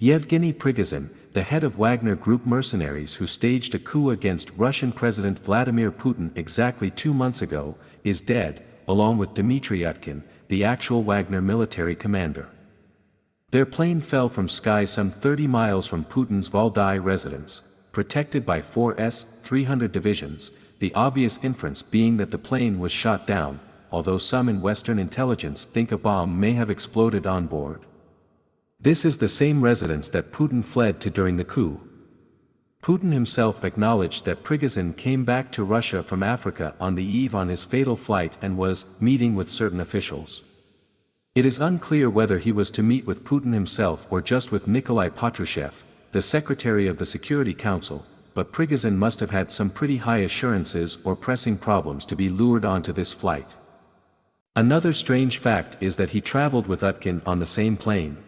Yevgeny Prigozhin, the head of Wagner Group mercenaries who staged a coup against Russian President Vladimir Putin exactly 2 months ago, is dead, along with Dmitry Utkin, the actual Wagner military commander. Their plane fell from sky some 30 miles from Putin's Valdai residence, protected by 4 S-300 divisions, the obvious inference being that the plane was shot down, although some in Western intelligence think a bomb may have exploded on board. This is the same residence that Putin fled to during the coup. Putin himself acknowledged that Prigozhin came back to Russia from Africa on the eve on his fatal flight and was meeting with certain officials. It is unclear whether he was to meet with Putin himself or just with Nikolai Patrushev, the Secretary of the Security Council, but Prigozhin must have had some pretty high assurances or pressing problems to be lured onto this flight. Another strange fact is that he traveled with Utkin on the same plane.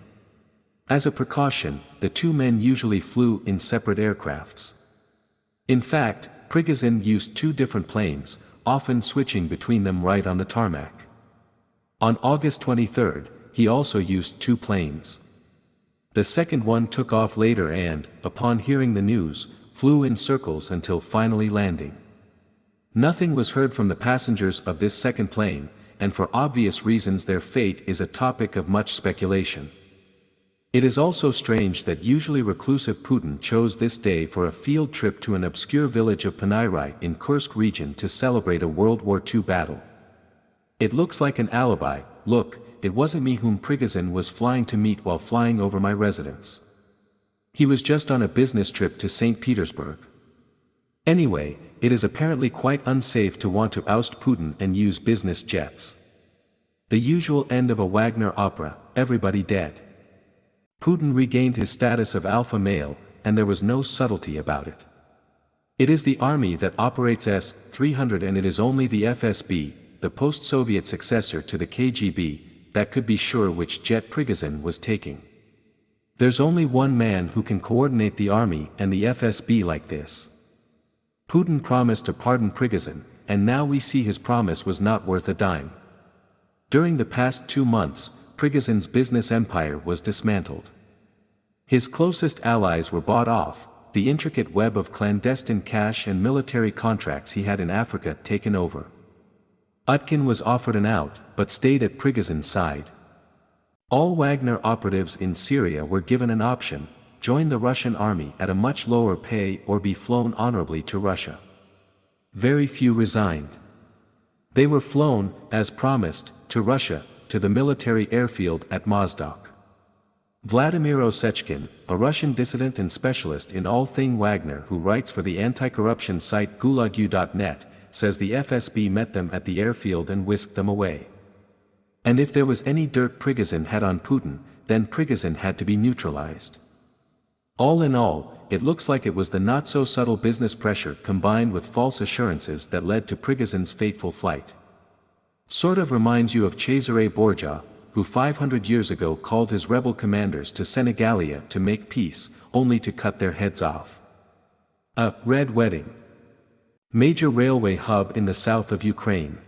As a precaution, the two men usually flew in separate aircrafts. In fact, Prigozhin used 2 different planes, often switching between them right on the tarmac. On August 23, he also used 2 planes. The second one took off later and, upon hearing the news, flew in circles until finally landing. Nothing was heard from the passengers of this second plane, and for obvious reasons their fate is a topic of much speculation. It is also strange that usually reclusive Putin chose this day for a field trip to an obscure village of Panayrai in Kursk region to celebrate a World War II battle. It looks like an alibi. Look, it wasn't me whom Prigozhin was flying to meet while flying over my residence. He was just on a business trip to St. Petersburg. Anyway, it is apparently quite unsafe to want to oust Putin and use business jets. The usual end of a Wagner opera, everybody dead. Putin regained his status of alpha male, and there was no subtlety about it. It is the army that operates S-300 and it is only the FSB, the post-Soviet successor to the KGB, that could be sure which jet Prigozhin was taking. There's only one man who can coordinate the army and the FSB like this. Putin promised to pardon Prigozhin, and now we see his promise was not worth a dime. During the past 2 months, Prigozhin's business empire was dismantled. His closest allies were bought off, the intricate web of clandestine cash and military contracts he had in Africa taken over. Utkin was offered an out, but stayed at Prigozhin's side. All Wagner operatives in Syria were given an option: join the Russian army at a much lower pay or be flown honorably to Russia. Very few resigned. They were flown, as promised, to Russia, to the military airfield at Mozdok. Vladimir Osechkin, a Russian dissident and specialist in all thing Wagner who writes for the anti-corruption site gulagu.net, says the FSB met them at the airfield and whisked them away. And if there was any dirt Prigozhin had on Putin, then Prigozhin had to be neutralized. All in all, it looks like it was the not-so-subtle business pressure combined with false assurances that led to Prigozhin's fateful flight. Sort of reminds you of Cesare Borgia, who 500 years ago called his rebel commanders to Senegalia to make peace, only to cut their heads off. A red wedding. Major railway hub in the south of Ukraine.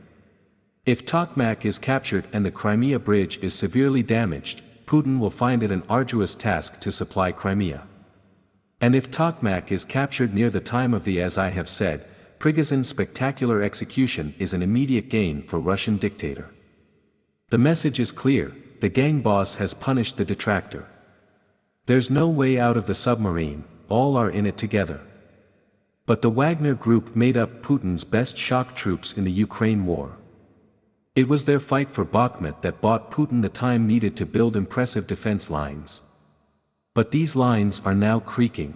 If Tokmak is captured and the Crimea bridge is severely damaged, Putin will find it an arduous task to supply Crimea. And if Tokmak is captured near the time of the, as I have said, Prigozhin's spectacular execution is an immediate gain for Russian dictator. The message is clear: the gang boss has punished the detractor. There's no way out of the submarine, all are in it together. But the Wagner group made up Putin's best shock troops in the Ukraine war. It was their fight for Bakhmut that bought Putin the time needed to build impressive defense lines. But these lines are now creaking.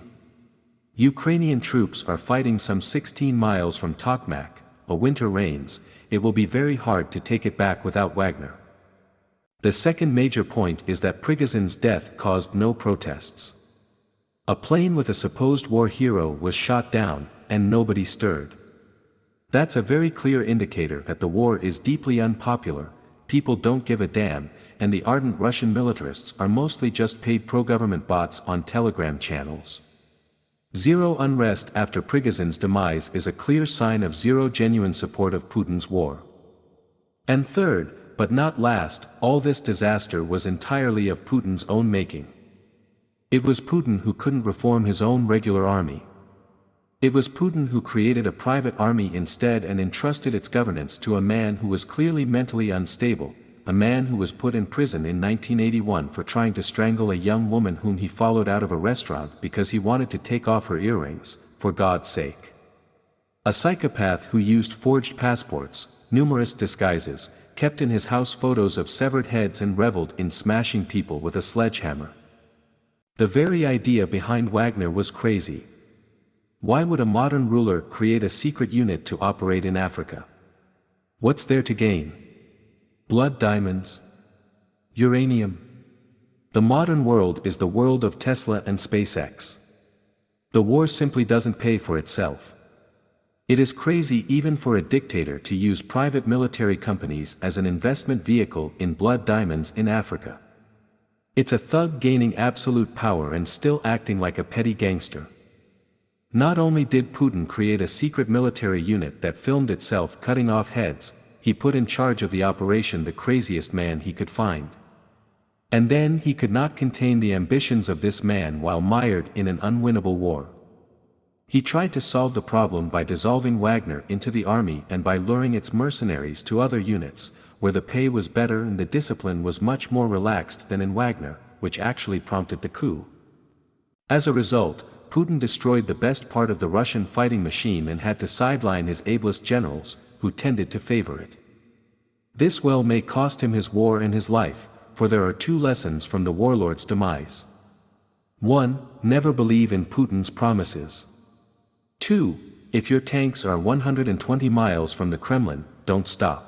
Ukrainian troops are fighting some 16 miles from Tokmak. A winter reigns, it will be very hard to take it back without Wagner. The second major point is that Prigozhin's death caused no protests. A plane with a supposed war hero was shot down, and nobody stirred. That's a very clear indicator that the war is deeply unpopular, people don't give a damn, and the ardent Russian militarists are mostly just paid pro-government bots on Telegram channels. Zero unrest after Prigozhin's demise is a clear sign of zero genuine support of Putin's war. And third, but not last, all this disaster was entirely of Putin's own making. It was Putin who couldn't reform his own regular army. It was Putin who created a private army instead and entrusted its governance to a man who was clearly mentally unstable, a man who was put in prison in 1981 for trying to strangle a young woman whom he followed out of a restaurant because he wanted to take off her earrings, for God's sake. A psychopath who used forged passports, numerous disguises, kept in his house photos of severed heads and reveled in smashing people with a sledgehammer. The very idea behind Wagner was crazy. Why would a modern ruler create a secret unit to operate in Africa? What's there to gain? Blood diamonds? Uranium? The modern world is the world of Tesla and SpaceX. The war simply doesn't pay for itself. It is crazy even for a dictator to use private military companies as an investment vehicle in blood diamonds in Africa. It's a thug gaining absolute power and still acting like a petty gangster. Not only did Putin create a secret military unit that filmed itself cutting off heads, he put in charge of the operation the craziest man he could find. And then he could not contain the ambitions of this man while mired in an unwinnable war. He tried to solve the problem by dissolving Wagner into the army and by luring its mercenaries to other units, where the pay was better and the discipline was much more relaxed than in Wagner, which actually prompted the coup. As a result, Putin destroyed the best part of the Russian fighting machine and had to sideline his ablest generals, who tended to favor it. This may cost him his war and his life, for there are two lessons from the warlord's demise. 1. Never believe in Putin's promises. 2. If your tanks are 120 miles from the Kremlin, don't stop.